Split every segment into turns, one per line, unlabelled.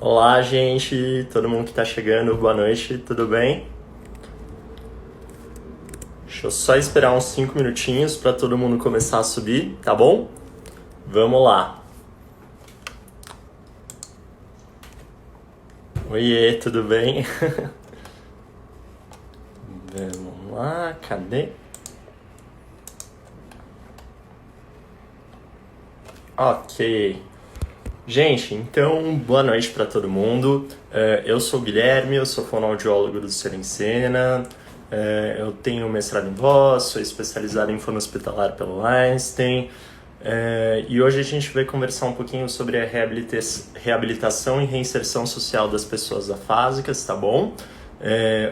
Olá, gente, todo mundo que está chegando, boa noite, tudo bem? Deixa eu só esperar uns 5 minutinhos para todo mundo começar a subir, tá bom? Vamos lá. Oiê, tudo bem? Vamos lá, cadê? Ok. Gente, então, boa noite para todo mundo. Eu sou o Guilherme, eu sou fonoaudiólogo do Ser em Cena. Eu tenho mestrado em voz, sou especializado em fono hospitalar pelo Einstein. E hoje a gente vai conversar um pouquinho sobre a reabilitação e reinserção social das pessoas afásicas, tá bom?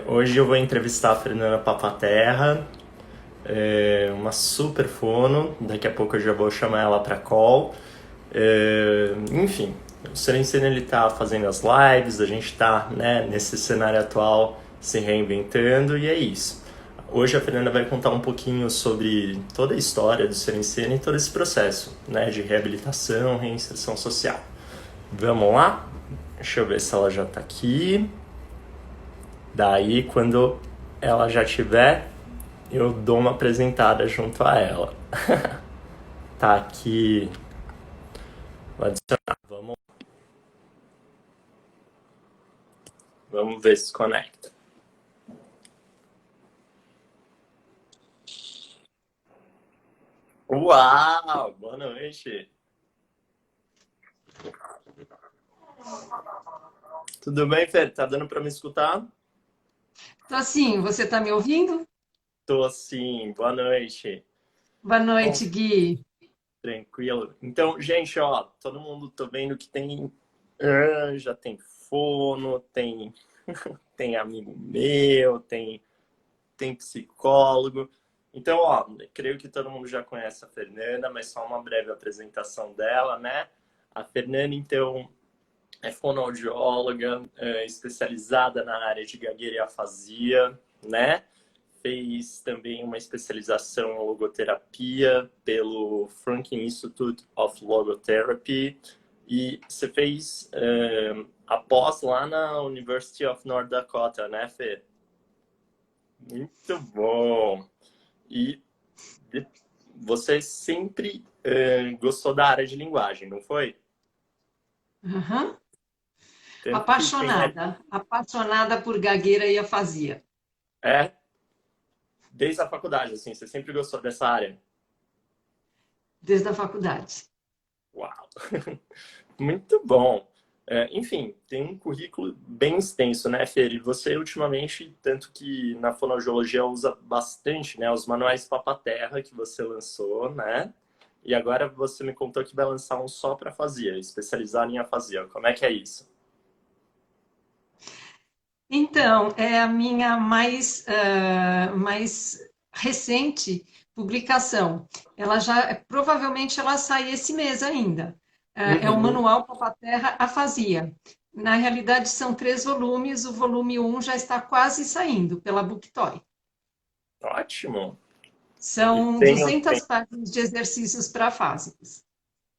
Hoje eu vou entrevistar a Fernanda Papaterra, uma super fono, daqui a pouco eu já vou chamar ela para call. Enfim, o Serencena ele tá fazendo as lives, a gente tá, né, nesse cenário atual se reinventando e é isso. Hoje a Fernanda vai contar um pouquinho sobre toda a história do Serencena e todo esse processo, né, de reabilitação, reinserção social. Vamos lá? Deixa eu ver se ela já tá aqui. Daí, quando ela já tiver, eu dou uma apresentada junto a ela. Tá aqui. Vou adicionar. Vamos ver se conecta. Uau! Boa noite! Tudo bem, Fer? Tá dando pra me escutar?
Então, assim, você está me ouvindo?
Tô sim, boa noite.
Boa
Bom,
noite, Gui.
tranquilo. Então, gente, ó, todo mundo tô vendo que tem. Já tem fono, tem amigo meu, tem psicólogo. Então, ó, creio que todo mundo já conhece a Fernanda, mas só uma breve apresentação dela, né? A Fernanda, então, é fonoaudióloga, especializada na área de gagueira e afasia, né? Fez também uma especialização em logoterapia pelo Franklin Institute of Logotherapy e você fez a pós lá na University of North Dakota, né, Fê? Muito bom! E você sempre gostou da área de linguagem, não foi?
Uhum.
Tanto que tem...
Apaixonada. Apaixonada por gagueira e afasia.
É, desde a faculdade, assim, você sempre gostou dessa área?
Desde a faculdade.
Uau! Muito bom. Enfim, tem um currículo bem extenso, né, Fer? E você, ultimamente, tanto que na fonoaudiologia usa bastante, né, os manuais Papaterra que você lançou, né? E agora você me contou que vai lançar um só para afasia, especializado em afasia. Como é que é isso?
Então, é a minha mais recente publicação. Ela já, provavelmente ela sai esse mês ainda. É o
Uhum.
Manual Papaterra Afasia. Na realidade, são 3 volumes, o volume um já está quase saindo pela Booktoy.
Ótimo. E
São
tem
200 páginas de exercícios para afásicos.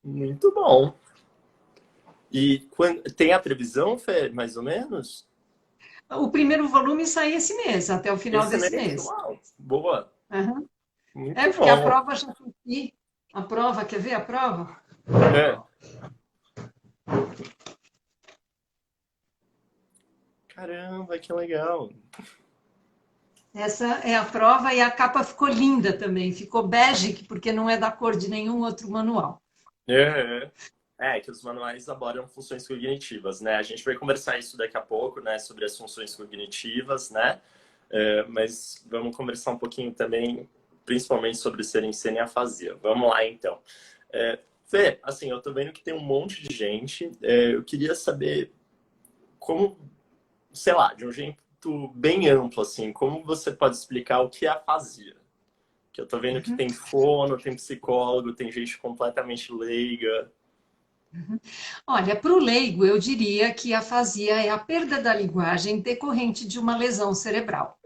muito bom. E tem a previsão, Fer, mais ou menos?
O primeiro volume sai esse mês, até o final
Esse
desse
mês?
mês.
Uau, boa.
Aham. É
Muito
porque a
bom.
prova já está aqui. A prova, quer ver a prova?
É. Caramba, que legal.
Essa é a prova e a capa ficou linda também. Ficou bege, porque não é da cor de nenhum outro manual.
É, que os manuais abordam funções cognitivas, né? A gente vai conversar isso daqui a pouco, né, sobre as funções cognitivas, né? Mas vamos conversar um pouquinho também, principalmente sobre ser ensino e afasia. Vamos lá, então. Fê, assim, eu tô vendo que tem um monte de gente. Eu queria saber como, sei lá, de um jeito bem amplo, assim, como você pode explicar o que é afasia? Que eu tô vendo que tem fono, tem psicólogo, tem gente completamente leiga.
Olha, para o leigo, eu diria que a afasia é a perda da linguagem decorrente de uma lesão cerebral.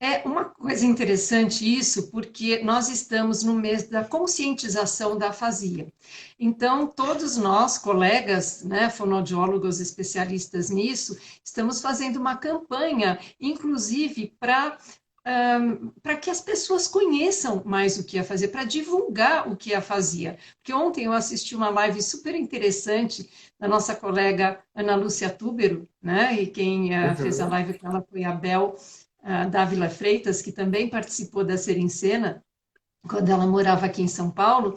É uma coisa interessante isso, porque nós estamos no mês da conscientização da afasia. Então, todos nós, colegas, né, fonoaudiólogos especialistas nisso, estamos fazendo uma campanha, inclusive para que as pessoas conheçam mais o que é afasia, para divulgar o que é afasia. Porque ontem eu assisti uma live super interessante da nossa colega Ana Lúcia Túbero, né, e quem fez a
Uhum.
live com ela foi a Bel Dávila Freitas, que também participou da Ser em Cena, quando ela morava aqui em São Paulo,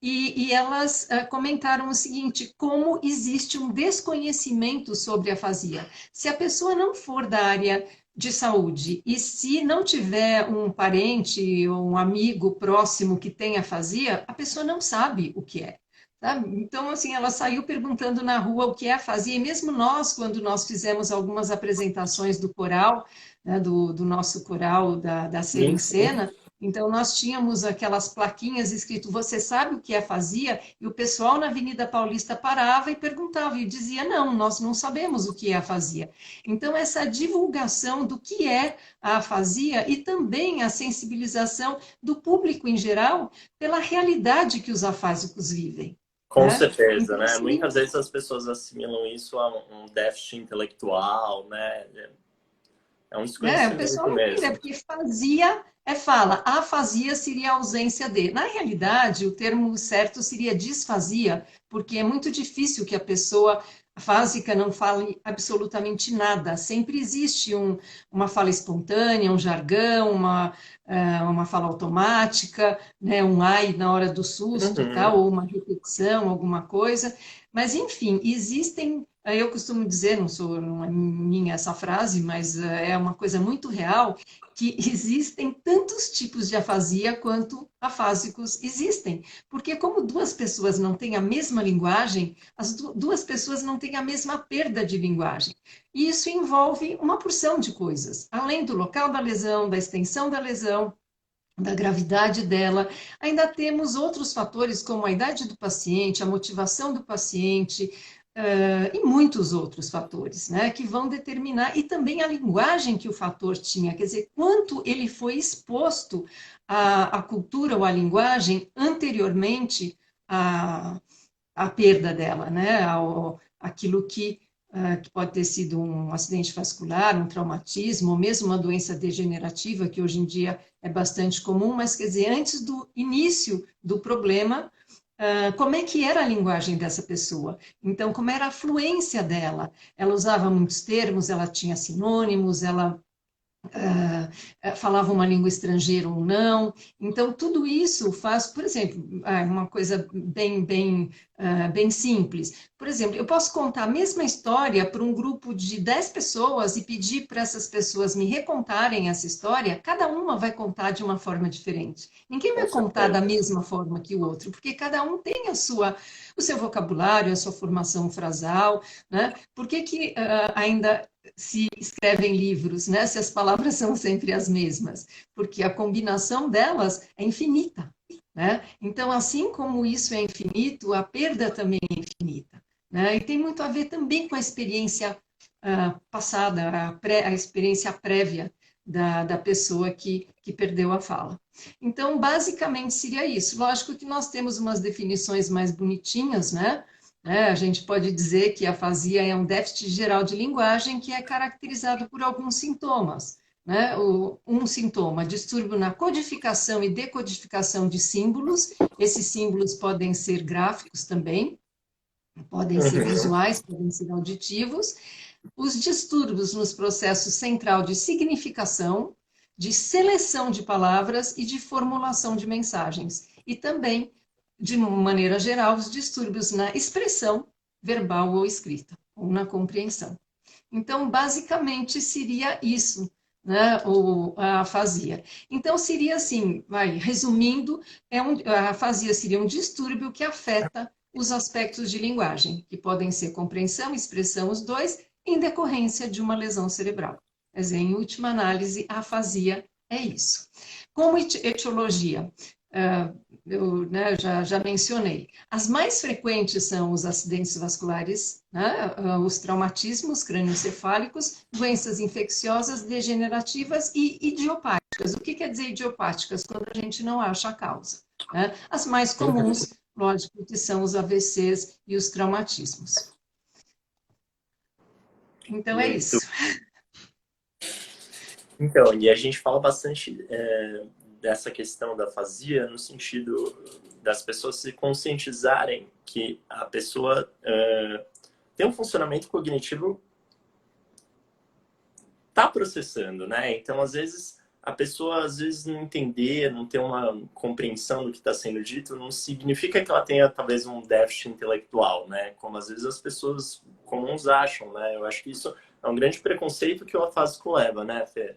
e elas comentaram o seguinte: como existe um desconhecimento sobre a afasia. Se a pessoa não for da área de saúde e se não tiver um parente ou um amigo próximo que tenha afasia, a pessoa não sabe o que é. Sabe? Então, assim, ela saiu perguntando na rua o que é afasia, e mesmo nós, quando nós fizemos algumas apresentações do coral, né, do nosso coral da Ser
Sim,
em
sim.
Cena, então, nós tínhamos aquelas plaquinhas escrito você sabe o que é afasia? E o pessoal na Avenida Paulista parava e perguntava, e dizia, não, nós não sabemos o que é afasia. Então, essa divulgação do que é a afasia e também a sensibilização do público em geral pela realidade que os afásicos vivem,
Com
né?
certeza,
Então,
né?
seria
Muitas vezes as pessoas assimilam isso a um déficit intelectual, né? É um
o pessoal
desconhecimento
não tem ideia,
mesmo.
porque fazia é fala, afasia seria a ausência de. Na realidade, o termo certo seria disfasia, porque é muito difícil que a pessoa afásica não fale absolutamente nada. Sempre existe uma fala espontânea, um jargão, uma fala automática, né, um ai na hora do susto, tal,
Uhum.
ou uma repetição, alguma coisa. Mas, enfim, existem eu costumo dizer, não é minha essa frase, mas é uma coisa muito real, que existem tantos tipos de afasia quanto afásicos existem. Porque como duas pessoas não têm a mesma linguagem, as duas pessoas não têm a mesma perda de linguagem. E isso envolve uma porção de coisas. Além do local da lesão, da extensão da gravidade dela. Ainda temos outros fatores, como a idade do paciente, a motivação do paciente, e muitos outros fatores, né, que vão determinar, e também a linguagem que o fator tinha, quer dizer, quanto ele foi exposto à cultura ou à linguagem anteriormente à, à perda dela, né, aquilo que pode ter sido um acidente vascular, um traumatismo, ou mesmo uma doença degenerativa, que hoje em dia é bastante comum, mas quer dizer, antes do início do problema, como é que era a linguagem dessa pessoa? Então, como era a fluência dela? Ela usava muitos termos, ela tinha sinônimos, ela falava uma língua estrangeira ou não. Então, tudo isso faz, por exemplo, uma coisa bem simples. Por exemplo, eu posso contar a mesma história para um grupo de 10 pessoas e pedir para essas pessoas me recontarem essa história, cada uma vai contar de uma forma diferente. Ninguém
Com
vai contar da
certeza.
mesma forma que o outro, porque cada um tem o seu vocabulário, a sua formação frasal, né? Por que que ainda se escrevem livros, né? Se as palavras são sempre as mesmas, porque a combinação delas é infinita, né? Então, assim como isso é infinito, a perda também é infinita, né? E tem muito a ver também com a experiência passada, a experiência prévia da pessoa que perdeu a fala. Então, basicamente seria isso. Lógico que nós temos umas definições mais bonitinhas, né? A gente pode dizer que a afasia é um déficit geral de linguagem que é caracterizado por alguns sintomas. Né? Um sintoma, distúrbio na codificação e decodificação de símbolos. Esses símbolos podem ser gráficos também, podem ser
Uhum.
visuais, podem ser auditivos. Os distúrbios nos processos central de significação, de seleção de palavras e de formulação de mensagens. E também, de maneira geral, os distúrbios na expressão verbal ou escrita, ou na compreensão. Então, basicamente, seria isso, né, a afasia. Então, seria assim, resumindo, a afasia seria um distúrbio que afeta os aspectos de linguagem, que podem ser compreensão, expressão, os dois, em decorrência de uma lesão cerebral. Quer dizer, em última análise, a afasia é isso. Como etiologia? eu, né, já mencionei. As mais frequentes são os acidentes vasculares, né, os traumatismos crânioencefálicos, doenças infecciosas, degenerativas e idiopáticas. O que quer dizer idiopáticas? Quando a gente não acha a causa. Né? As mais comuns, lógico, que são os AVCs e os traumatismos. Então é
Muito.
isso.
Então, e a gente fala bastante dessa questão da afasia no sentido das pessoas se conscientizarem que a pessoa tem um funcionamento cognitivo, tá processando, né? Então, às vezes, a pessoa às vezes não entender, não ter uma compreensão do que está sendo dito, não significa que ela tenha talvez um déficit intelectual, né? Como às vezes as pessoas comuns acham, né? Eu acho que isso é um grande preconceito que o afásico leva, né, Fê?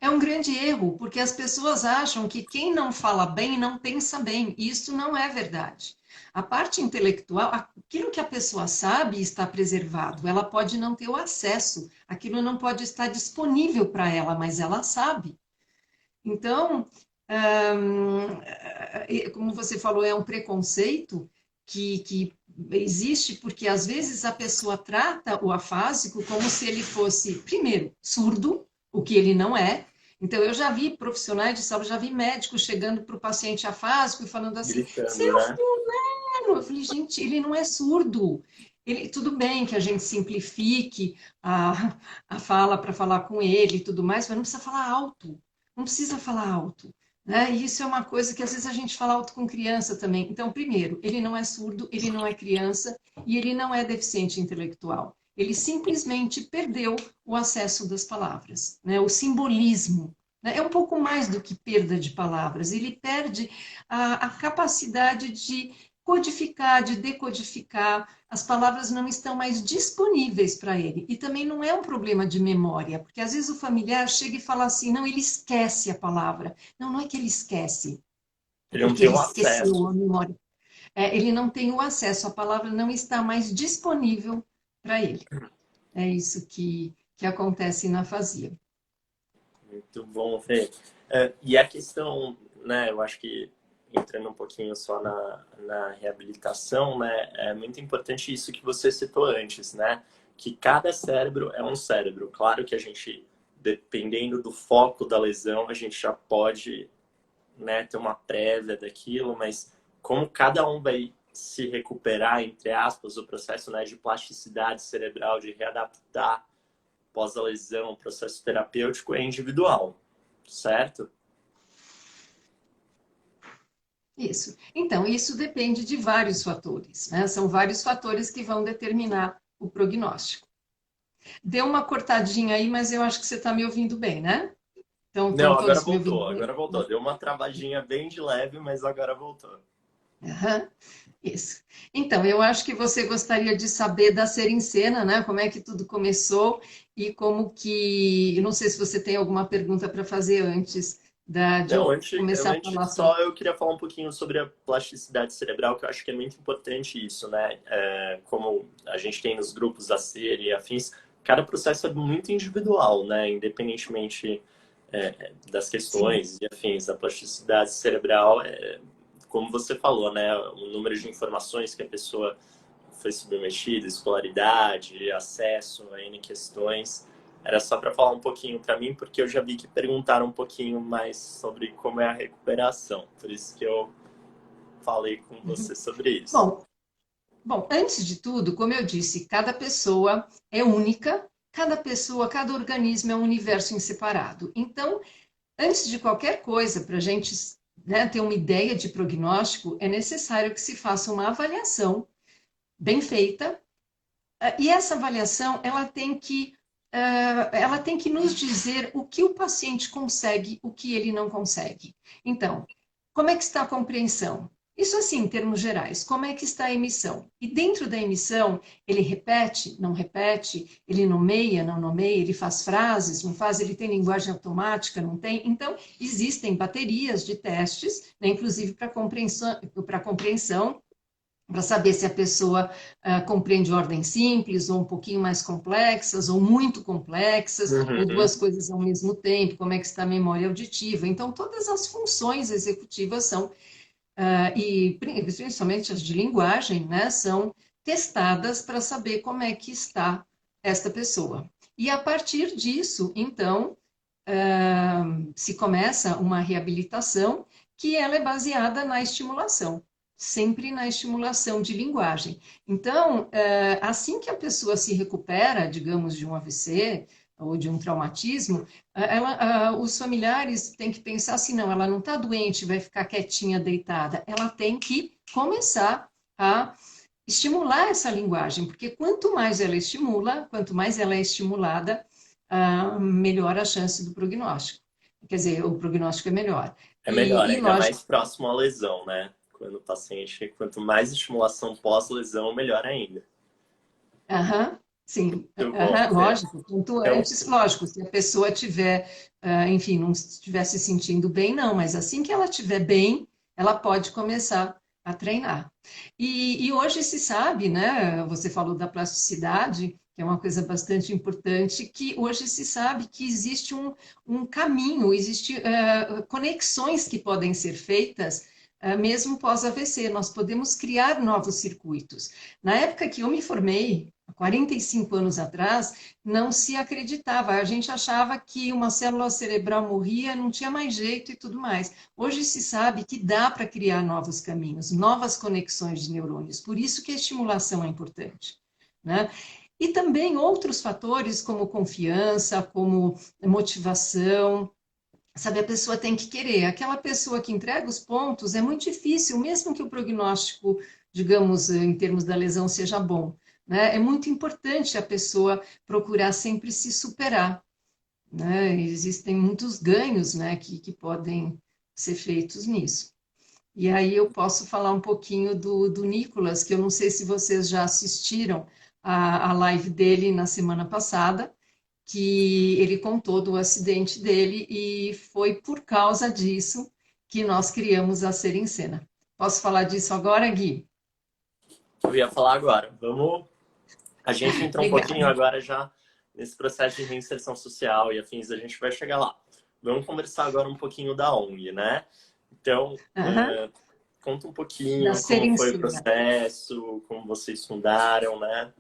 É um grande erro, porque as pessoas acham que quem não fala bem não pensa bem, e isso não é verdade. A parte intelectual, aquilo que a pessoa sabe está preservado, ela pode não ter o acesso, aquilo não pode estar disponível para ela, mas ela sabe. Então, como você falou, é um preconceito que existe porque às vezes a pessoa trata o afásico como se ele fosse, primeiro, surdo, o que ele não é. Então, eu já vi profissionais de saúde, já vi médicos chegando para o paciente afásico e falando assim:
Gritando,
seu
né?
fulano. Eu falei, gente, ele não é surdo. Ele, tudo bem que a gente simplifique a fala para falar com ele e tudo mais, mas não precisa falar alto. Não precisa falar alto. Né? E isso é uma coisa que às vezes a gente fala alto com criança também. Então, primeiro, ele não é surdo, ele não é criança e ele não é deficiente intelectual. Ele simplesmente perdeu o acesso das palavras, né? O simbolismo. Né? É um pouco mais do que perda de palavras, ele perde a capacidade de codificar, de decodificar, as palavras não estão mais disponíveis para ele. E também não é um problema de memória, porque às vezes o familiar chega e fala assim: não, ele esquece a palavra. Não, não é que ele esquece, é
Ele não
porque
tem
ele
um
esqueceu
acesso.
a memória. Ele não tem o acesso, a palavra não está mais disponível para ele. É isso que acontece na afasia.
Muito bom, Fê. E a questão, né, eu acho que entrando um pouquinho só na reabilitação, né, é muito importante isso que você citou antes, né, que cada cérebro é um cérebro. Claro que a gente, dependendo do foco da lesão, a gente já pode, né, ter uma prévia daquilo, mas como cada um vai se recuperar, entre aspas, o processo, né, de plasticidade cerebral, de readaptar pós a lesão, o processo terapêutico é individual, certo?
Isso. Então, isso depende de vários fatores, né? São vários fatores que vão determinar o prognóstico. Deu uma cortadinha aí, mas eu acho que você está me ouvindo bem, né? Então,
Não,
estão todos me ouvindo bem?
agora voltou. Deu uma travadinha bem de leve, mas agora voltou.
Aham, isso. Então, eu acho que você gostaria de saber da Serencena, né? Como é que tudo começou e como que. Eu não sei se você tem alguma pergunta para fazer antes de
Não,
eu começar a
antes
falar sobre.
só eu queria falar um pouquinho sobre a plasticidade cerebral, que eu acho que é muito importante isso, né? Como a gente tem nos grupos da CER e afins, cada processo é muito individual, né? Independentemente das
Sim.
questões e afins da plasticidade cerebral, como você falou, né? O número de informações que a pessoa foi submetida, escolaridade, acesso a N questões. Era só para falar um pouquinho para mim, porque eu já vi que perguntaram um pouquinho mais sobre como é a recuperação. Por isso que eu falei com
Uhum.
você sobre isso.
Bom, Bom, antes de tudo, como eu disse, cada pessoa é única, cada pessoa, cada organismo é um universo em separado. Então, antes de qualquer coisa, para a gente, né, ter uma ideia de prognóstico, é necessário que se faça uma avaliação bem feita, e essa avaliação ela tem que nos dizer o que o paciente consegue, o que ele não consegue. Então, como é que está a compreensão? Isso assim, em termos gerais, como é que está a emissão? E dentro da emissão, ele repete, não repete, ele nomeia, não nomeia, ele faz frases, não faz, ele tem linguagem automática, não tem. Então, existem baterias de testes, né, inclusive para compreensão para saber se a pessoa compreende ordens simples, ou um pouquinho mais complexas, ou muito complexas, ou
Uhum.
duas coisas ao mesmo tempo, como é que está a memória auditiva. Então, todas as funções executivas são, e principalmente as de linguagem, né, são testadas para saber como é que está esta pessoa. E a partir disso, então, se começa uma reabilitação que ela é baseada na estimulação, sempre na estimulação de linguagem. Então, assim que a pessoa se recupera, digamos, de um AVC ou de um traumatismo, os familiares têm que pensar assim, não, ela não está doente, vai ficar quietinha, deitada. Ela tem que começar a estimular essa linguagem, porque quanto mais ela estimula, quanto mais ela é estimulada, melhor a chance do prognóstico. Quer dizer, o prognóstico é melhor.
É melhor,
E
ainda
lógico,
mais próximo à lesão, né? Quando o paciente, quanto mais estimulação pós-lesão, melhor ainda.
aham, sim,
Muito bom.
aham, lógico, quanto
Então,
antes, lógico, se a pessoa tiver, enfim, não estiver se sentindo bem, não, mas assim que ela estiver bem, ela pode começar a treinar. E hoje se sabe, né, você falou da plasticidade, que é uma coisa bastante importante, que hoje se sabe que existe um caminho, existe conexões que podem ser feitas, mesmo pós-AVC, nós podemos criar novos circuitos. Na época que eu me formei, há 45 anos atrás, não se acreditava. A gente achava que uma célula cerebral morria, não tinha mais jeito e tudo mais. Hoje se sabe que dá para criar novos caminhos, novas conexões de neurônios. Por isso que a estimulação é importante, né? E também outros fatores como confiança, como motivação, sabe, a pessoa tem que querer. Aquela pessoa que entrega os pontos é muito difícil, mesmo que o prognóstico, digamos, em termos da lesão, seja bom, né? É muito importante a pessoa procurar sempre se superar, né? Existem muitos ganhos, né, que podem ser feitos nisso. E aí eu posso falar um pouquinho do Nicolas, que eu não sei se vocês já assistiram a live dele na semana passada, que ele contou do acidente dele e foi por causa disso que nós criamos a Ser em Cena. Posso falar disso agora, Gui?
eu ia falar agora. Vamos. A gente entrou um pouquinho
Obrigada.
agora já nesse processo de reinserção social e afins, a gente vai chegar lá. Vamos conversar agora um pouquinho da ONG, né? Então,
Aham.
conta um
Da
pouquinho
Ser
como
em
foi o
Cena.
processo, como vocês fundaram, né?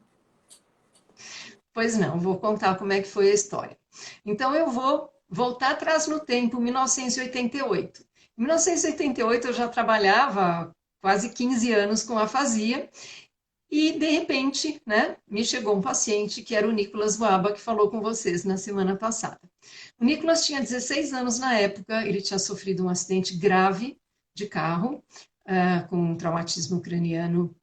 Pois não, vou contar como é que foi a história. Então eu vou voltar atrás no tempo, 1988. Em 1988 eu já trabalhava quase 15 anos com afasia. E, de repente, né, me chegou um paciente que era o Nicolas Waba, que falou com vocês na semana passada. O Nicolas tinha 16 anos na época, ele tinha sofrido um acidente grave de carro, com um traumatismo craniano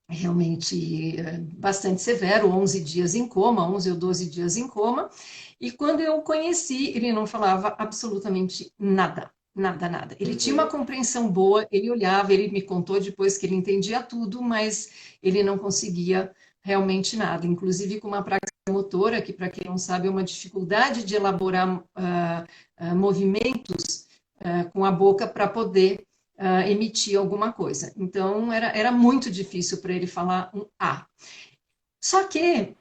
realmente bastante severo, 11 dias em coma, 11 ou 12 dias em coma, e quando eu o conheci, ele não falava absolutamente nada, nada, nada. Ele tinha uma
Uhum.
compreensão boa, ele olhava, ele me contou depois que ele entendia tudo, mas ele não conseguia realmente nada, inclusive com uma prática motora, que para quem não sabe é uma dificuldade de elaborar movimentos com a boca para poder emitir alguma coisa. Então, era muito difícil para ele falar um A. Só que,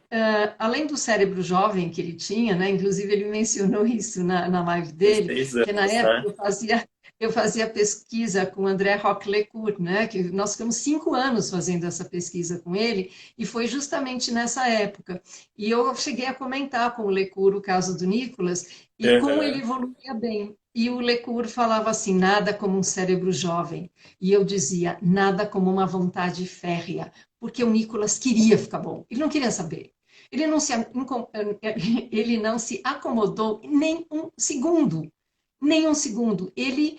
além do cérebro jovem que ele tinha, né, inclusive ele mencionou isso na live dele,
16
que na
anos,
época
né?
eu fazia pesquisa com André Roquelecourt, né, que nós ficamos 5 anos fazendo essa pesquisa com ele, e foi justamente nessa época. E eu cheguei a comentar com o Lecourt o caso do Nicolas, e como ele
Uhum.
evoluía bem. E o Lecourt falava assim, nada como um cérebro jovem. E eu dizia, nada como uma vontade férrea, porque o Nicolas queria ficar bom, ele não queria saber. Ele não se acomodou nem um segundo, nem um segundo. Ele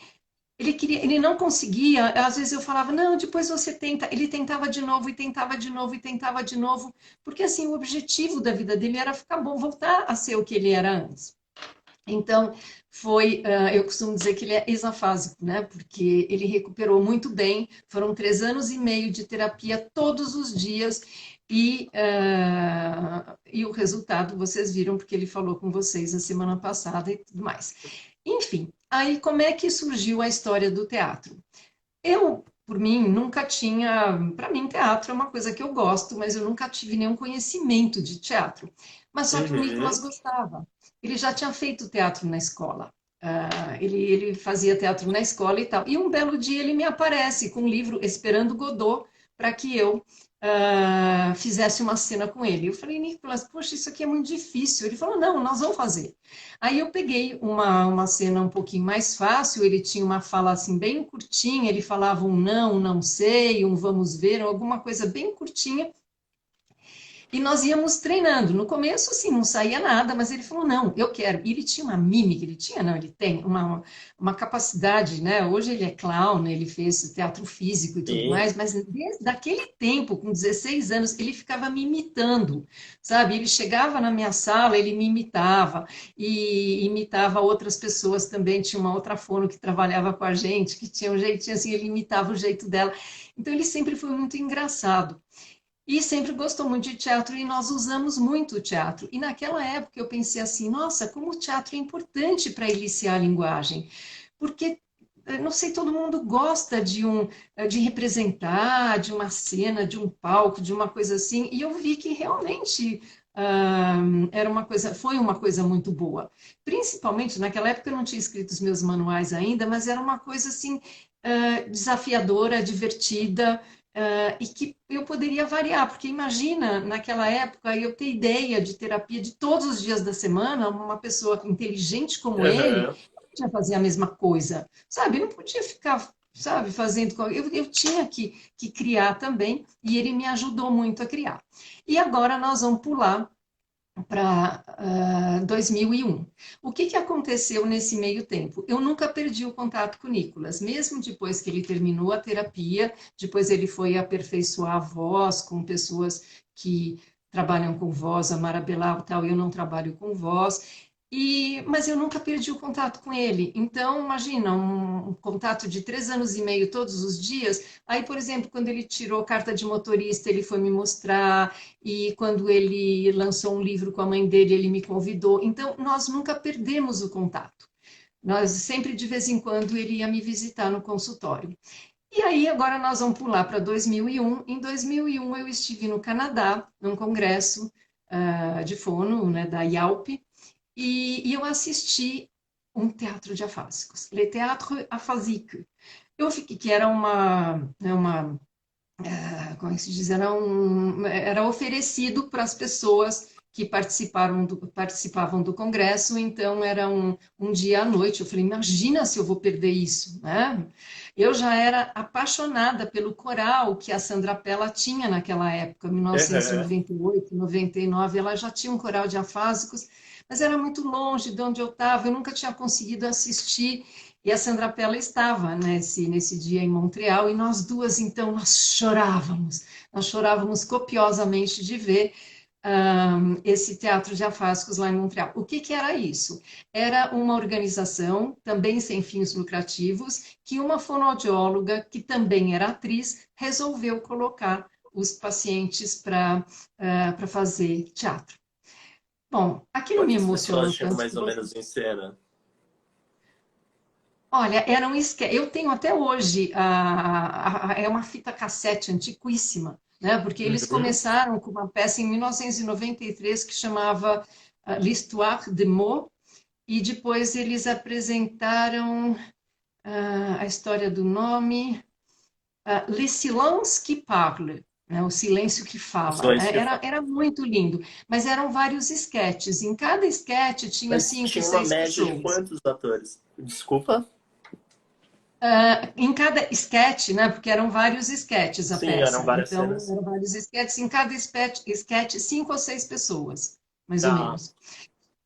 queria, ele não conseguia. Às vezes eu falava, não, depois você tenta. Ele tentava de novo e tentava de novo e tentava de novo, porque assim o objetivo da vida dele era ficar bom, voltar a ser o que ele era antes. Então, eu costumo dizer que ele é exafásico, né? Porque ele recuperou muito bem, foram 3 anos e meio de terapia todos os dias, e o resultado vocês viram, porque ele falou com vocês a semana passada e tudo mais. Enfim, aí como é que surgiu a história do teatro? Eu por mim, nunca tinha. Para mim, teatro é uma coisa que eu gosto, mas eu nunca tive nenhum conhecimento de teatro. Mas só que o Nicolas
Uhum.
gostava. Ele já tinha feito teatro na escola. Ele fazia teatro na escola e tal. E um belo dia ele me aparece com um livro Esperando Godot para que eu fizesse uma cena com ele. Eu falei, Nicolas, poxa, isso aqui é muito difícil. Ele falou, não, nós vamos fazer. Aí eu peguei uma cena um pouquinho mais fácil, ele tinha uma fala assim bem curtinha, ele falava um não, não sei, um vamos ver, alguma coisa bem curtinha, e nós íamos treinando. No começo, assim, não saía nada, mas ele falou, não, eu quero. E ele tinha uma mímica, ele tinha, não, ele tem uma capacidade, né? Hoje ele é clown, ele fez teatro físico e tudo
Sim.
mais, mas desde aquele tempo, com 16 anos, ele ficava me imitando, sabe? Ele chegava na minha sala, ele me imitava, e imitava outras pessoas também. Tinha uma outra fono que trabalhava com a gente, que tinha um jeitinho assim, ele imitava o jeito dela. Então, ele sempre foi muito engraçado. E sempre gostou muito de teatro e nós usamos muito o teatro. E naquela época eu pensei assim, nossa, como o teatro é importante para iniciar a linguagem. Porque, não sei, todo mundo gosta de representar, de uma cena, de um palco, de uma coisa assim. E eu vi que realmente era uma coisa, foi uma coisa muito boa. Principalmente naquela época eu não tinha escrito os meus manuais ainda, mas era uma coisa assim desafiadora, divertida e que eu poderia variar, porque imagina, naquela época, eu ter ideia de terapia de todos os dias da semana, uma pessoa inteligente como ele,
Aham.
não podia fazer a mesma coisa, sabe? Eu não podia ficar, sabe, fazendo. Eu tinha que criar também, e ele me ajudou muito a criar. E agora nós vamos pular para 2001. O que aconteceu nesse meio tempo? Eu nunca perdi o contato com o Nicolas, mesmo depois que ele terminou a terapia, depois ele foi aperfeiçoar a voz com pessoas que trabalham com voz, a Mara Belau e tal, eu não trabalho com voz, mas eu nunca perdi o contato com ele. Então, imagina, um contato de 3 anos e meio todos os dias. Aí, por exemplo, quando ele tirou carta de motorista, ele foi me mostrar, e quando ele lançou um livro com a mãe dele, ele me convidou. Então, nós nunca perdemos o contato. Nós sempre, de vez em quando, ele ia me visitar no consultório. E aí, agora nós vamos pular para 2001. Em 2001, eu estive no Canadá, num congresso de fono, né, da IALP, e eu assisti um teatro de afásicos, Le Théâtre Aphasique. Eu fiquei, que era como é que se diz, era oferecido para as pessoas que participavam do congresso, então era um dia à noite. Eu falei, imagina se eu vou perder isso, né? Eu já era apaixonada pelo coral que a Sandra Pella tinha naquela época,
Aham.
1998, 99, ela já tinha um coral de afásicos, mas era muito longe de onde eu estava, eu nunca tinha conseguido assistir, e a Sandra Pella estava nesse dia em Montreal, e nós duas, então, nós chorávamos copiosamente de ver esse teatro de afásicos lá em Montreal. O que era isso? Era uma organização, também sem fins lucrativos, que uma fonoaudióloga, que também era atriz, resolveu colocar os pacientes para fazer teatro. Bom, aquilo me
Quantas pessoas
emocionou
tinham
tanto
mais
que
ou
você.
menos em cena?
Olha, era um esquete. Eu tenho até hoje, é uma fita cassete antiquíssima, né? Porque eles
Uhum.
começaram com uma peça em 1993 que chamava L'Histoire de Meaux, e depois eles apresentaram a história do nome, Le Silence qui parle, né? O silêncio que fala.
Silêncio que fala.
Era muito lindo, mas eram vários esquetes. Em cada esquete tinha
Mas
cinco,
tinha uma
seis
média de
pessoas.
quantos atores? Desculpa?
Em cada esquete, né, porque eram vários esquetes a
Sim, eram
peça,
várias
então
cenas.
eram vários esquetes, em cada esquete, 5 ou 6 pessoas, mais ou
Tá.
menos.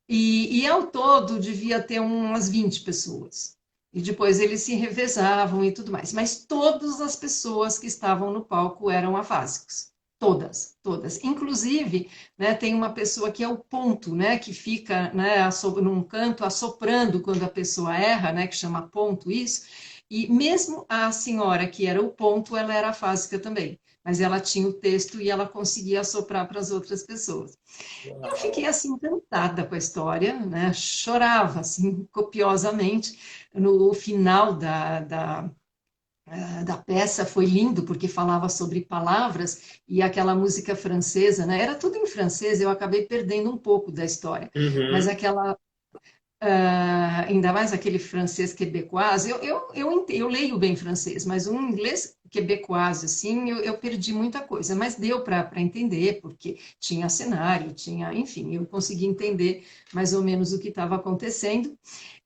E ao todo devia ter umas 20 pessoas. E depois eles se revezavam e tudo mais. Mas todas as pessoas que estavam no palco eram afásicos. Todas, todas. Inclusive, né, tem uma pessoa que é o ponto, né, que fica, né, num canto assoprando quando a pessoa erra, né, que chama ponto isso. E mesmo a senhora que era o ponto, ela era afásica também. Mas ela tinha o texto e ela conseguia assoprar para as outras pessoas. Eu fiquei
Uau.
assim encantada com a história, né? Chorava assim copiosamente no final da peça foi lindo, porque falava sobre palavras e aquela música francesa, né? Era tudo em francês, eu acabei perdendo um pouco da história. Mas
Uhum.
aquela ainda mais aquele francês quebecois, eu leio bem francês, mas um inglês quebecois, assim, eu perdi muita coisa, mas deu para entender, porque tinha cenário, tinha, enfim, eu consegui entender mais ou menos o que estava acontecendo.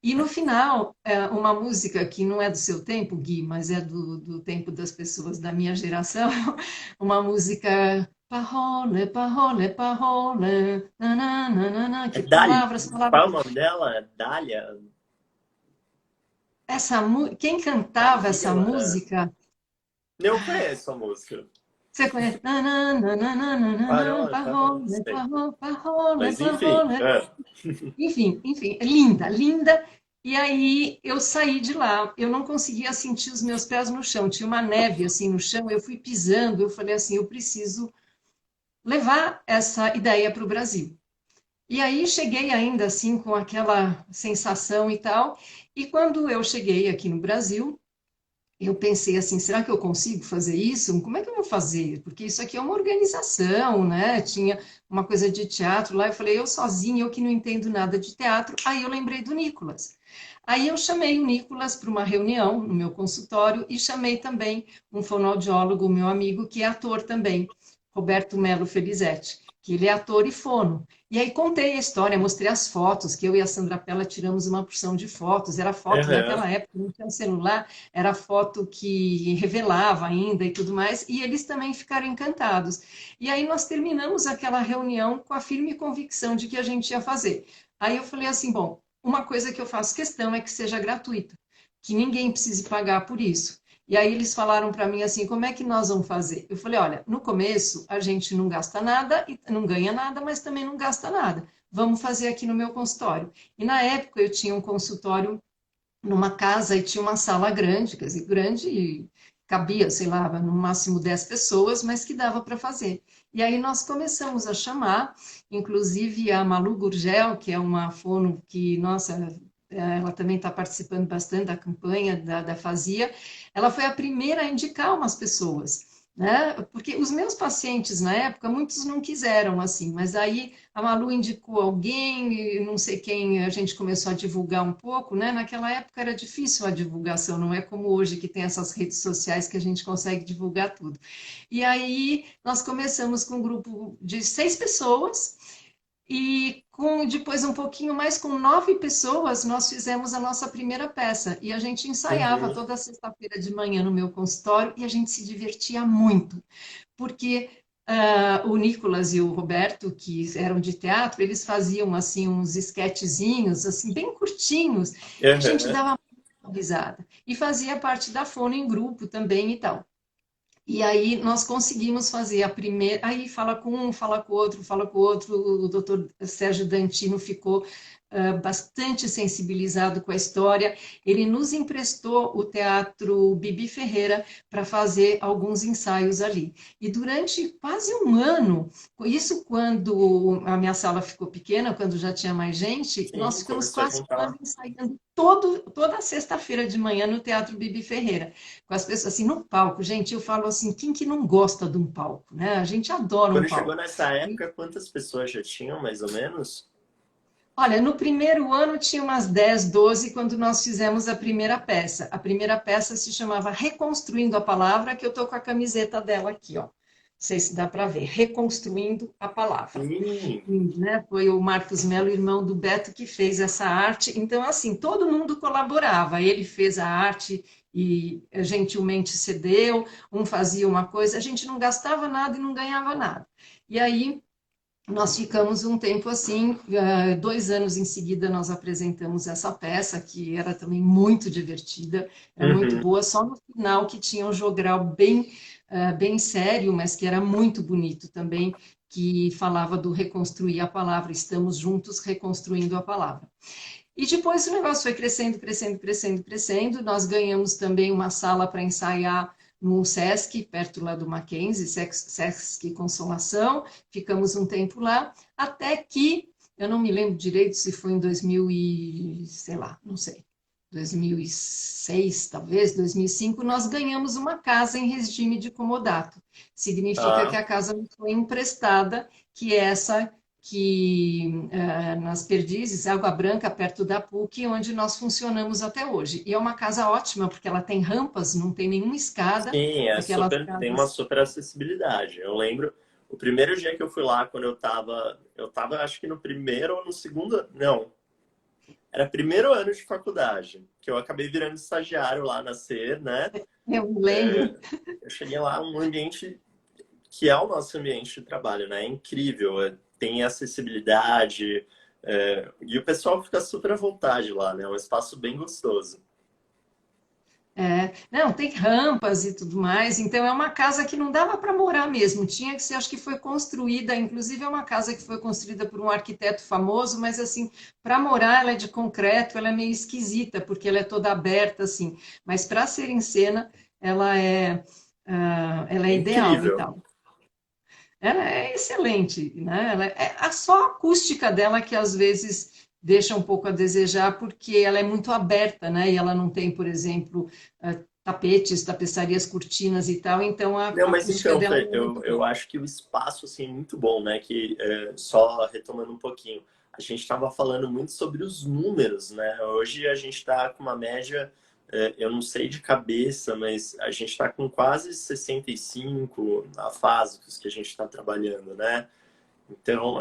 E no final, uma música que não é do seu tempo, Gui, mas é do tempo das pessoas da minha geração, uma música Parole, parole, parole, nananana,
É
que
Dália.
palavras, palavras.
Qual é o nome dela? É Dália?
Quem cantava essa
Dalila?
música?
Não conheço a música.
Você conhece? Nananana,
Parole, parole, não
parole,
sei.
parole, parole,
Mas enfim,
parole.
é.
Enfim, linda, linda. E aí eu saí de lá, eu não conseguia sentir os meus pés no chão, tinha uma neve assim no chão, eu fui pisando, eu falei assim, eu preciso levar essa ideia para o Brasil. E aí cheguei ainda assim com aquela sensação e tal, e quando eu cheguei aqui no Brasil, eu pensei assim, será que eu consigo fazer isso? Como é que eu vou fazer? Porque isso aqui é uma organização, né? Tinha uma coisa de teatro lá. Eu falei, eu sozinha, eu que não entendo nada de teatro. Aí eu lembrei do Nicolas. Aí eu chamei o Nicolas para uma reunião no meu consultório e chamei também um fonoaudiólogo, meu amigo, que é ator também, Roberto Melo Felizete, que ele é ator e fono. E aí contei a história, mostrei as fotos, que eu e a Sandra Pella tiramos uma porção de fotos. Era foto
Aham.
naquela época, não tinha celular, era foto que revelava ainda e tudo mais, e eles também ficaram encantados. E aí nós terminamos aquela reunião com a firme convicção de que a gente ia fazer. Aí eu falei assim, bom, uma coisa que eu faço questão é que seja gratuita, que ninguém precise pagar por isso. E aí eles falaram para mim assim, como é que nós vamos fazer? Eu falei, olha, no começo a gente não gasta nada e não ganha nada, mas também não gasta nada. Vamos fazer aqui no meu consultório. E na época eu tinha um consultório numa casa e tinha uma sala grande, quer dizer, grande e cabia, sei lá, no máximo 10 pessoas, mas que dava para fazer. E aí nós começamos a chamar, inclusive a Malu Gurgel, que é uma fono que, nossa, ela também está participando bastante da campanha da Fazia, ela foi a primeira a indicar umas pessoas, né? Porque os meus pacientes na época, muitos não quiseram assim, mas aí a Malu indicou alguém, e não sei quem, a gente começou a divulgar um pouco, né? Naquela época era difícil a divulgação, não é como hoje que tem essas redes sociais que a gente consegue divulgar tudo. E aí nós começamos com um grupo de 6 pessoas e com depois um pouquinho mais, com 9 pessoas, nós fizemos a nossa primeira peça. E a gente ensaiava
Uhum.
toda sexta-feira de manhã no meu consultório e a gente se divertia muito porque o Nicolas e o Roberto, que eram de teatro, eles faziam assim uns esquetezinhos, assim bem curtinhos, e a gente
Aham.
dava muita risada. E fazia parte da fono em grupo também e tal. E aí nós conseguimos fazer a primeira. Aí fala com um, fala com o outro, fala com o outro. O doutor Sérgio Dantino ficou bastante sensibilizado com a história. Ele nos emprestou o Teatro Bibi Ferreira para fazer alguns ensaios ali. E durante quase um ano, isso quando a minha sala ficou pequena, quando já tinha mais gente, nós
Sim,
ficamos
começou a
quase um ano
juntar.
ensaiando toda sexta-feira de manhã no Teatro Bibi Ferreira com as pessoas assim no palco. Gente, eu falo assim, quem que não gosta de um palco, né? A gente adora um
Quando chegou
palco.
nessa época, quantas pessoas já tinham, mais ou menos?
Olha, no primeiro ano tinha umas 10, 12 quando nós fizemos a primeira peça. A primeira peça se chamava Reconstruindo a Palavra, que eu tô com a camiseta dela aqui, ó. Não sei se dá para ver. Reconstruindo a Palavra.
Sim.
Né? Foi o Marcos Melo, irmão do Beto, que fez essa arte. Então, assim, todo mundo colaborava. Ele fez a arte e gentilmente cedeu, um fazia uma coisa, a gente não gastava nada e não ganhava nada. E aí nós ficamos um tempo assim, 2 anos em seguida nós apresentamos essa peça, que era também muito divertida, era muito
Uhum.
boa, só no final que tinha um jogral bem sério, mas que era muito bonito também, que falava do reconstruir a palavra, estamos juntos reconstruindo a palavra. E depois o negócio foi crescendo, crescendo, crescendo, crescendo. Nós ganhamos também uma sala para ensaiar no Sesc, perto lá do Mackenzie, Sesc Consolação. Ficamos um tempo lá, até que, eu não me lembro direito se foi em 2000 e, sei lá, não sei. 2006, talvez, 2005, nós ganhamos uma casa em regime de comodato. Significa que
Ah,
a casa nos foi emprestada, que é essa que nas Perdizes, Água Branca, perto da PUC, onde nós funcionamos até hoje. E é uma casa ótima, porque ela tem rampas, não tem nenhuma escada,
sim,
aquelas
tem uma
casas.
super acessibilidade. Eu lembro, o primeiro dia que eu fui lá, quando eu tava acho que no primeiro ou no segundo, não, era primeiro ano de faculdade, que eu acabei virando estagiário lá na SER, né?
Eu me lembro.
Eu cheguei lá, um ambiente que é o nosso ambiente de trabalho, né? É incrível, tem acessibilidade, e o pessoal fica super à vontade lá, né? É um espaço bem gostoso.
Não, tem rampas e tudo mais, então é uma casa que não dava para morar mesmo, tinha que ser, acho que foi construída, inclusive é uma casa que foi construída por um arquiteto famoso, mas assim, para morar ela é de concreto, ela é meio esquisita, porque ela é toda aberta assim, mas para ser em cena, ela é, ela
É
é ideal e
incrível.
tal. Ela é excelente, né? Só a acústica dela que às vezes deixa um pouco a desejar, porque ela é muito aberta, né? E ela não tem, por exemplo, tapetes, tapeçarias, cortinas e tal, então a
Não, mas
acústica
então,
dela
Fê,
não é muito
eu
boa.
acho que o espaço, assim, é muito bom, né? Que, só retomando um pouquinho, a gente estava falando muito sobre os números, né? Hoje a gente está com uma média, eu não sei de cabeça, mas a gente está com quase 65 afásicos que a gente está trabalhando, né? Então,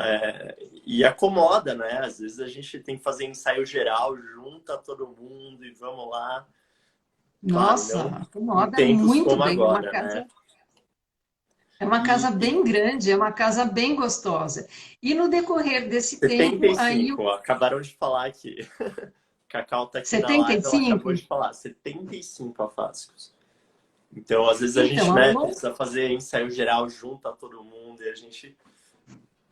e acomoda, né? Às vezes a gente tem que fazer ensaio geral, junta todo mundo e vamos lá. Claro,
Nossa,
não em
acomoda
tempos
muito
como
bem,
agora, né?
é uma casa
E
bem grande, é uma casa bem gostosa. E no decorrer desse tempo, aí
75, ó, acabaram de falar aqui. Cacau tá aqui na live, ela acabou
75,
de falar, 75 afásicos. Então, às vezes a
então,
gente, né, precisa fazer ensaio geral junto a todo mundo e a gente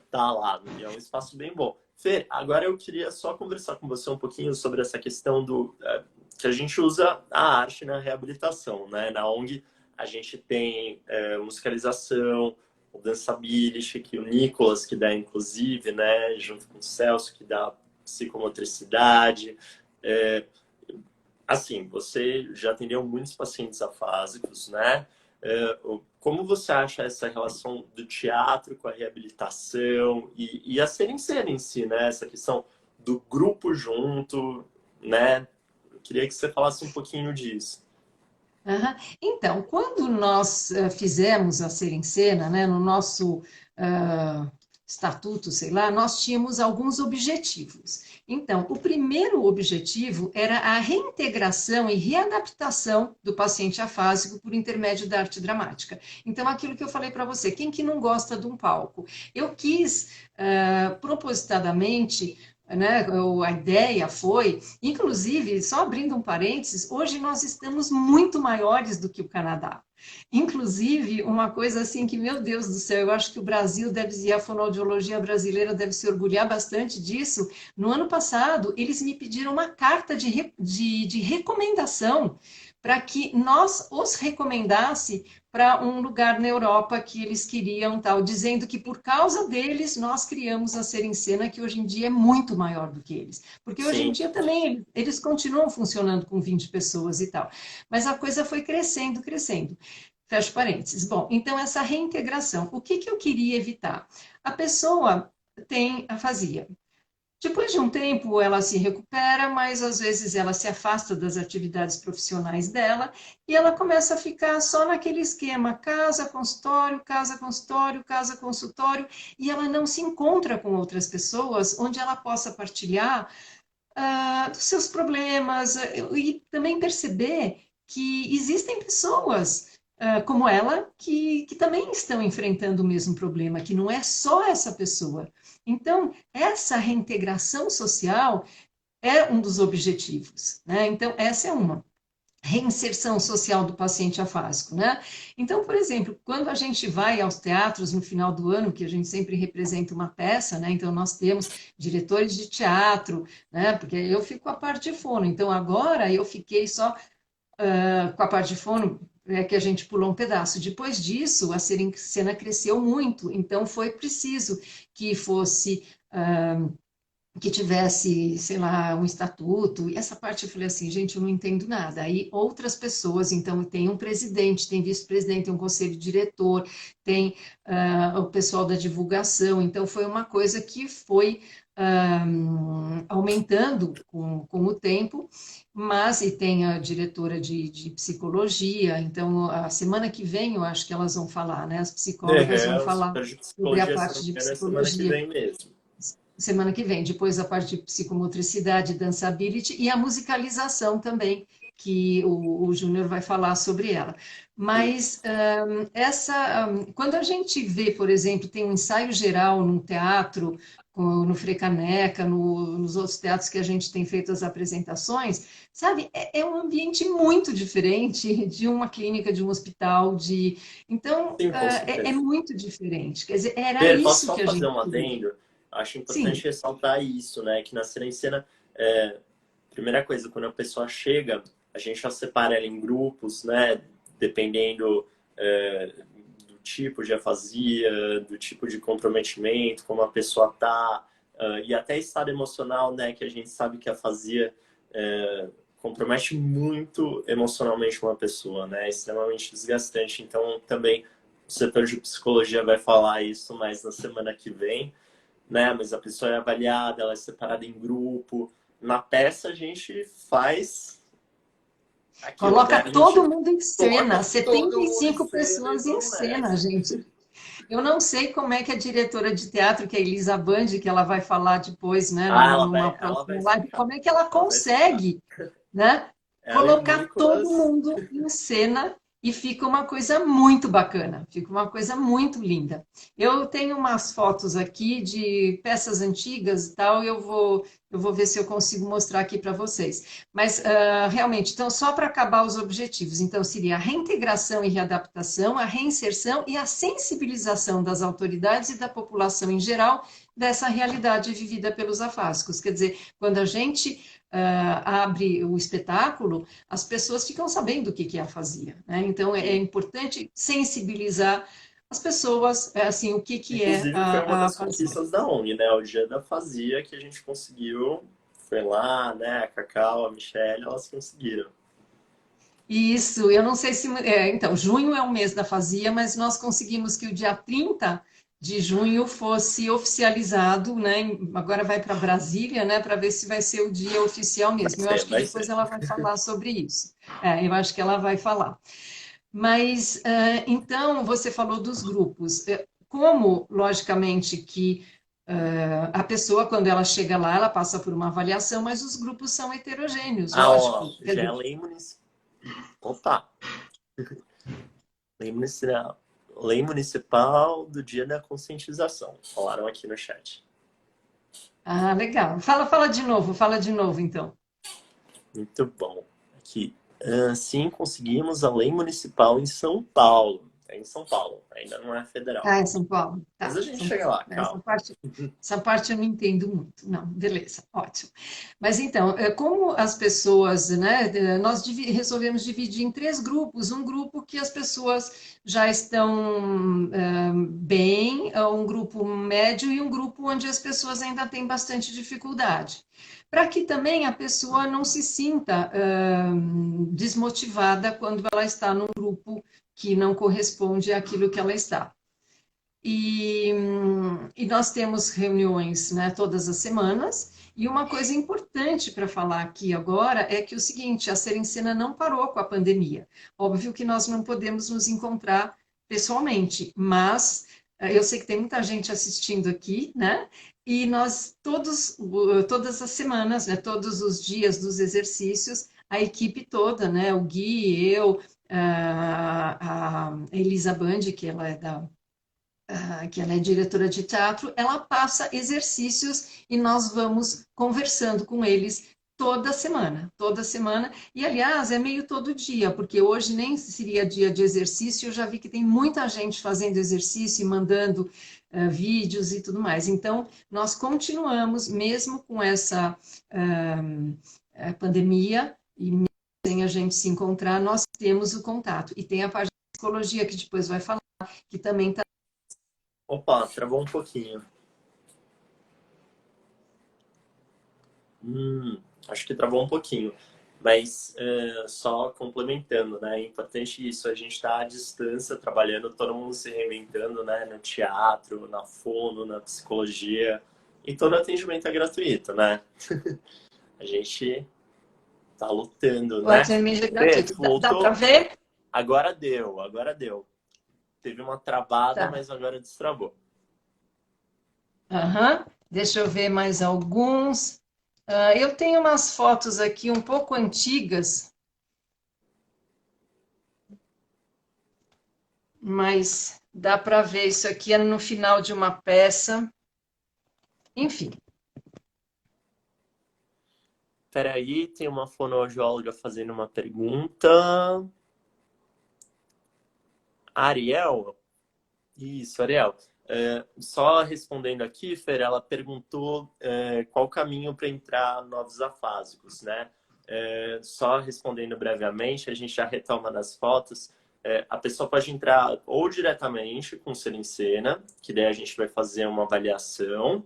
tá lá. E é um espaço bem bom. Fê, agora eu queria só conversar com você um pouquinho sobre essa questão que a gente usa a arte na reabilitação, né? Na ONG a gente tem musicalização, o dançability, que o Nicolas que dá inclusive, né, junto com o Celso que dá psicomotricidade. É, assim, você já atendeu muitos pacientes afásicos, né? Como você acha essa relação do teatro com a reabilitação e a ser em si, né? Essa questão do grupo junto, né? Eu queria que você falasse um pouquinho disso.
aham. Então, quando nós fizemos a Ser em Cena, né, no nosso estatuto, sei lá, nós tínhamos alguns objetivos. Então, o primeiro objetivo era a reintegração e readaptação do paciente afásico por intermédio da arte dramática. Então, aquilo que eu falei para você, quem que não gosta de um palco? Eu quis, propositadamente, né, a ideia foi, inclusive, só abrindo um parênteses, hoje nós estamos muito maiores do que o Canadá. Inclusive, uma coisa assim que, meu Deus do céu, eu acho que o Brasil deve, e a fonoaudiologia brasileira deve se orgulhar bastante disso. No ano passado, eles me pediram uma carta de recomendação para que nós os recomendasse para um lugar na Europa que eles queriam, tal, dizendo que por causa deles nós criamos a Ser em Cena, que hoje em dia é muito maior do que eles. Porque hoje em
Sim,
dia também eles continuam funcionando com 20 pessoas e tal. Mas a coisa foi crescendo, crescendo. Fecho parênteses. Bom, então essa reintegração, o que que eu queria evitar? A pessoa tem afasia. Depois de um tempo, ela se recupera, mas às vezes ela se afasta das atividades profissionais dela e ela começa a ficar só naquele esquema: casa, consultório, casa, consultório, casa, consultório, e ela não se encontra com outras pessoas onde ela possa partilhar dos seus problemas e também perceber que existem pessoas como ela que também estão enfrentando o mesmo problema, que não é só essa pessoa. Então, essa reintegração social é um dos objetivos, né? Então, essa é uma reinserção social do paciente afásico, né? Então, por exemplo, quando a gente vai aos teatros no final do ano, que a gente sempre representa uma peça, né? Então, nós temos diretores de teatro, né? Porque eu fico com a parte de fono. Então, agora eu fiquei só com a parte de fono, que a gente pulou um pedaço. Depois disso, a cena cresceu muito, então foi preciso que fosse que tivesse, sei lá, um estatuto. E essa parte eu falei assim, gente, eu não entendo nada. Aí outras pessoas, então tem um presidente, tem vice-presidente, tem um conselho diretor, tem o pessoal da divulgação. Então foi uma coisa que foi aumentando com o tempo, mas e tem a diretora de psicologia. Então a semana que vem eu acho que elas vão falar, né? As psicólogas vão
O
falar
super de
sobre a
psicologia, se não
parte
me
de
engano, é semana que
psicologia
vem mesmo.
semana que vem. Depois a parte de psicomotricidade, dançability e a musicalização também, que o Júnior vai falar sobre ela. Mas quando a gente vê, por exemplo, tem um ensaio geral num teatro, no Frecaneca, nos outros teatros que a gente tem feito as apresentações, sabe, é um ambiente muito diferente de uma clínica, de um hospital, então
Sim, com
é
certeza.
muito diferente. Quer dizer, era
Per, posso
isso
só
que a
fazer
gente
um
queria.
adendo? Acho importante
Sim.
ressaltar isso, né? Que na cena em cena, primeira coisa, quando a pessoa chega, a gente já separa ela em grupos, né? Dependendo do tipo de afasia, do tipo de comprometimento, como a pessoa tá, e até estado emocional, né? Que a gente sabe que a afasia compromete muito emocionalmente uma pessoa, né? É extremamente desgastante. Então, também o setor de psicologia vai falar isso mais na semana que vem, né? Mas a pessoa é avaliada, ela é separada em grupo. Na peça a gente faz aquilo, né?
Coloca
A gente
todo mundo em cena,
coloca
setenta
todo
e
mundo em
cinco
cena e
pessoas em
vamos
cena,
nessa.
gente. Eu não sei como é que a diretora de teatro, que é a Elisa Band, que ela vai falar depois, né,
Ah,
numa
ela vai
próxima live,
explicar.
como é que ela
Ela vai explicar.
consegue, né,
Ela e o
colocar todo
Nicolas.
mundo em cena e fica uma coisa muito bacana, fica uma coisa muito linda. Eu tenho umas fotos aqui de peças antigas e tal, e eu vou ver se eu consigo mostrar aqui para vocês. Mas realmente, então, só para acabar os objetivos, então seria a reintegração e readaptação, a reinserção e a sensibilização das autoridades e da população em geral dessa realidade vivida pelos afásicos. Quer dizer, quando a gente abre o espetáculo, as pessoas ficam sabendo o que é afasia, né? Então é
Sim.
importante sensibilizar as pessoas, assim, o que é
Inclusive, foi uma
a
das
afasia.
conquistas da ONG, né? O dia da fazia que a gente conseguiu. Foi lá, né? A Cacau, a Michelle, elas conseguiram.
Isso, eu não sei se. Então, junho é o mês da fazia, mas nós conseguimos que o dia 30 de junho fosse oficializado, né? Agora vai para Brasília, né? Para ver se vai ser o dia oficial
Vai
mesmo. Eu
ser,
acho que
vai
depois
ser.
ela vai falar sobre isso. Eu acho que ela vai falar. Mas, então, você falou dos grupos. Como, logicamente, que a pessoa, quando ela chega lá, ela passa por uma avaliação, mas os grupos são heterogêneos,
Ah, ó,
lógico. Quer
já é a
dizer,
lei municipal. Opa! Lei municipal, lei municipal do dia da conscientização. Falaram aqui no chat.
legal. Fala de novo, então.
Muito bom. Aqui. Sim, conseguimos a lei municipal em São Paulo. É em São Paulo, ainda não é federal.
Ah, é São Paulo.
Mas
Tá,
a gente
São
chega
Paulo.
lá, calma.
Essa parte eu não entendo muito. Não, beleza, ótimo. Mas então, como as pessoas, né, nós resolvemos dividir em três grupos. Um grupo que as pessoas já estão bem, um grupo médio e um grupo onde as pessoas ainda têm bastante dificuldade. Para que também a pessoa não se sinta desmotivada quando ela está num grupo que não corresponde àquilo que ela está. E nós temos reuniões, né, todas as semanas. E uma coisa importante para falar aqui agora é que o seguinte, a Serencena não parou com a pandemia. Óbvio que nós não podemos nos encontrar pessoalmente, mas eu sei que tem muita gente assistindo aqui, né? E nós todas as semanas, né, todos os dias dos exercícios, a equipe toda, né, o Gui, eu, a Elisa Band, que ela é que ela é diretora de teatro, ela passa exercícios e nós vamos conversando com eles toda semana, e aliás, é meio todo dia, porque hoje nem seria dia de exercício, eu já vi que tem muita gente fazendo exercício e mandando vídeos e tudo mais. Então, nós continuamos, mesmo com essa pandemia, e mesmo sem a gente se encontrar, nós temos o contato. E tem a parte de psicologia, que depois vai falar, que também está.
Opa, travou um pouquinho. Acho que travou um pouquinho. Mas só complementando, né? É importante isso, a gente está à distância, trabalhando, todo mundo se reinventando, né? No teatro, na fono, na psicologia. E todo atendimento é gratuito, né? A gente tá lutando,
O
né?
atendimento é
Fê,
gratuito.
tu
Dá para
voltou?
ver?
Agora deu, agora deu. Teve uma travada,
Tá.
mas agora destravou.
Aham. Deixa eu ver mais alguns. Eu tenho umas fotos aqui um pouco antigas, mas dá para ver isso aqui é no final de uma peça. Enfim.
Peraí, tem uma fonoaudióloga fazendo uma pergunta. Ariel? Isso, Ariel. Só respondendo aqui, Fer, ela perguntou qual o caminho para entrar novos afásicos, né? Só respondendo brevemente, a gente já retoma nas fotos. A pessoa pode entrar ou diretamente com o Serincena, que daí a gente vai fazer uma avaliação.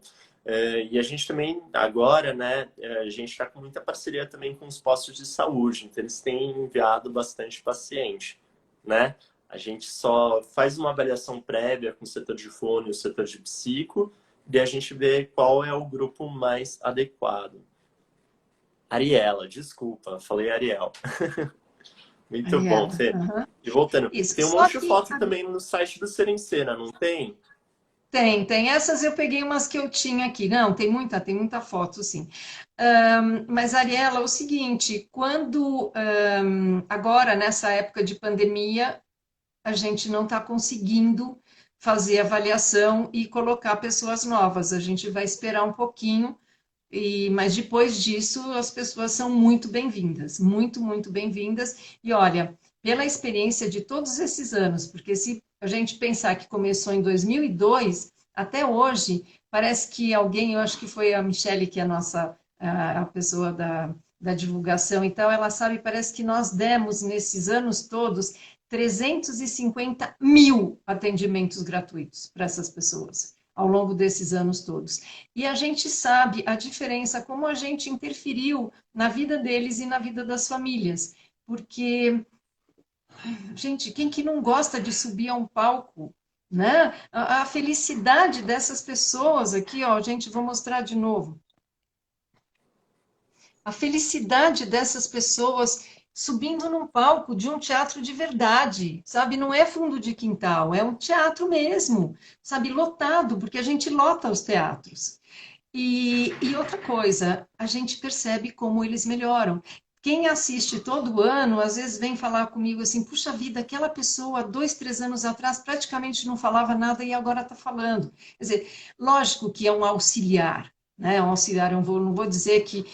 E a gente também, agora, né, a gente está com muita parceria também com os postos de saúde, então eles têm enviado bastante paciente, né? A gente só faz uma avaliação prévia com o setor de fono e o setor de psico, e a gente vê qual é o grupo mais adequado. Ariela, desculpa, falei Ariel. Muito bom,
Ariela.
Fê.
Aham.
E voltando,
Isso.
tem um
Só
monte de
que
foto também no site do Serencena, não tem?
tem. Essas eu peguei umas que eu tinha aqui. Não, tem muita foto, sim. Mas, Ariela, é o seguinte, quando agora, nessa época de pandemia, a gente não está conseguindo fazer avaliação e colocar pessoas novas. A gente vai esperar um pouquinho, mas depois disso as pessoas são muito bem-vindas, muito, muito bem-vindas. E olha, pela experiência de todos esses anos, porque se a gente pensar que começou em 2002, até hoje, parece que alguém, eu acho que foi a Michelle, que é a nossa a pessoa da divulgação e tal, ela sabe, parece que nós demos nesses anos todos 350 mil atendimentos gratuitos para essas pessoas ao longo desses anos todos. E a gente sabe a diferença, como a gente interferiu na vida deles e na vida das famílias. Porque, gente, quem que não gosta de subir a um palco? Né? A felicidade dessas pessoas aqui, ó, gente, vou mostrar de novo. A felicidade dessas pessoas subindo num palco de um teatro de verdade, sabe? Não é fundo de quintal, é um teatro mesmo, sabe? Lotado, porque a gente lota os teatros. E outra coisa, a gente percebe como eles melhoram. Quem assiste todo ano, às vezes vem falar comigo assim, puxa vida, aquela pessoa 2, 3 anos atrás praticamente não falava nada e agora está falando. Quer dizer, lógico que é um auxiliar, né? Um auxiliar, eu não vou dizer que,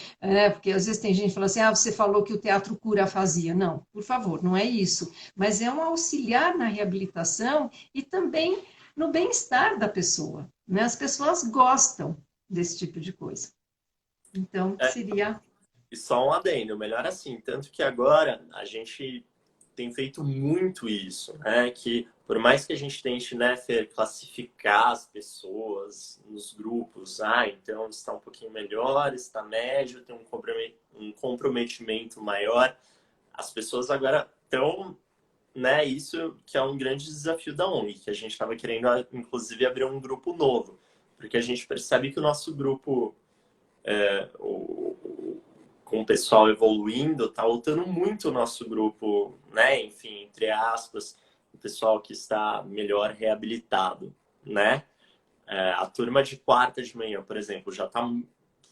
porque às vezes tem gente que fala assim, você falou que o teatro cura fazia. Não, por favor, não é isso. Mas é um auxiliar na reabilitação e também no bem-estar da pessoa, né? As pessoas gostam desse tipo de coisa. Então,
É,
seria
e só um adendo, melhor assim, tanto que agora a gente tem feito muito isso, né? Que por mais que a gente tente, né, Fer, classificar as pessoas nos grupos, então está um pouquinho melhor, está médio, tem um comprometimento maior, as pessoas agora estão, né, isso que é um grande desafio da ONG, que a gente estava querendo, inclusive, abrir um grupo novo, porque a gente percebe que o nosso grupo com o pessoal evoluindo, tá lutando muito o nosso grupo, né? Enfim, entre aspas, o pessoal que está melhor reabilitado, né? A turma de quarta de manhã, por exemplo, já tá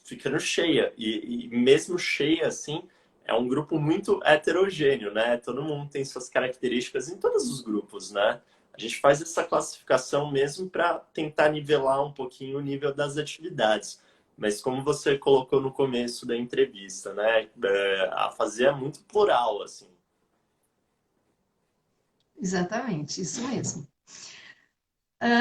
ficando cheia. E mesmo cheia, assim, é um grupo muito heterogêneo, né? Todo mundo tem suas características em todos os grupos, né? A gente faz essa classificação mesmo para tentar nivelar um pouquinho o nível das atividades. Mas como você colocou no começo da entrevista, né? A fazer é muito plural, assim.
exatamente isso mesmo.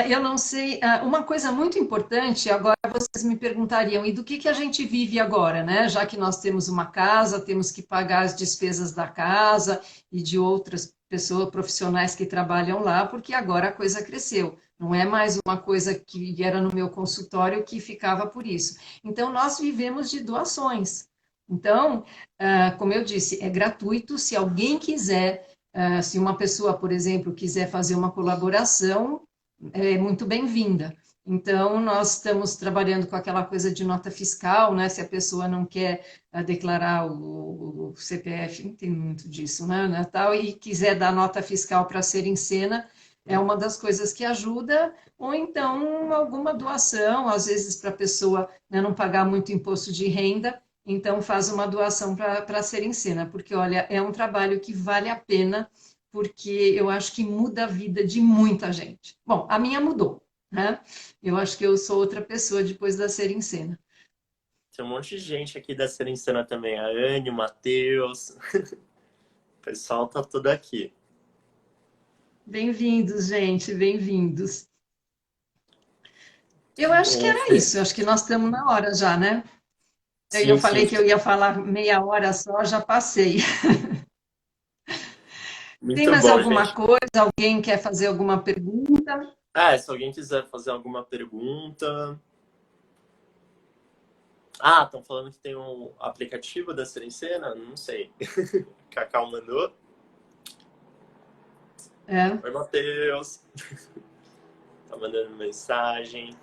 Eu não sei, uma coisa muito importante, agora vocês me perguntariam, e do que a gente vive agora, né? Já que nós temos uma casa, temos que pagar as despesas da casa e de outras pessoas profissionais que trabalham lá, porque agora a coisa cresceu. Não é mais uma coisa que era no meu consultório que ficava por isso. Então, nós vivemos de doações. Então, como eu disse, é gratuito. Se alguém quiser, se uma pessoa, por exemplo, quiser fazer uma colaboração, é muito bem-vinda. Então, nós estamos trabalhando com aquela coisa de nota fiscal, né? Se a pessoa não quer declarar o CPF, não tem muito disso, né? Tal, e quiser dar nota fiscal para ser em cena, é uma das coisas que ajuda, ou então alguma doação, às vezes para a pessoa, né, não pagar muito imposto de renda, então faz uma doação para ser em cena, porque olha, é um trabalho que vale a pena, porque eu acho que muda a vida de muita gente. Bom, a minha mudou, né? Eu acho que eu sou outra pessoa depois da ser em cena.
Tem um monte de gente aqui da Serencena também. A Anne, o Matheus. O pessoal tá tudo aqui.
Bem-vindos, gente, bem-vindos. Eu acho que
Bom,
era isso, eu acho que nós estamos na hora já, né? Eu
sim, sim.
falei que eu ia falar meia hora só, já passei. Tem
Muito
mais
bom,
alguma
gente.
coisa? Alguém quer fazer alguma pergunta?
Ah, se alguém quiser fazer alguma pergunta. Ah, estão falando que tem um aplicativo da Serencena? Não sei. Cacau mandou.
É.
Oi, Matheus. Tá mandando mensagem.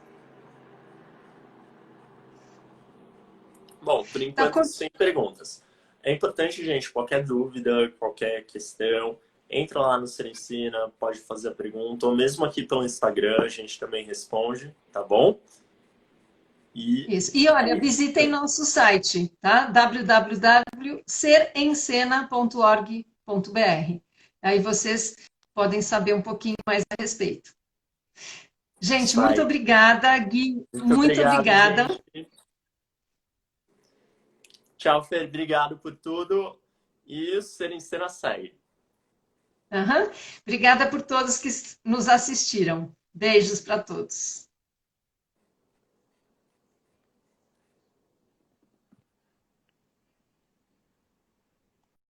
Bom, por
Tá
enquanto, sem perguntas. É importante, gente, qualquer dúvida, qualquer questão, entra lá no Serencina, pode fazer a pergunta, ou mesmo aqui pelo Instagram, a gente também responde, tá bom? E
Isso. E olha,
aí,
visitem nosso site, tá? www.serencena.org.br. Aí vocês podem saber um pouquinho mais a respeito. Gente,
isso
muito
aí.
obrigada, Gui,
Muito
muito
obrigado,
obrigada.
gente. Tchau, Fer. Obrigado por tudo. E o Serencina segue.
Aham. Obrigada por todos que nos assistiram. Beijos para todos.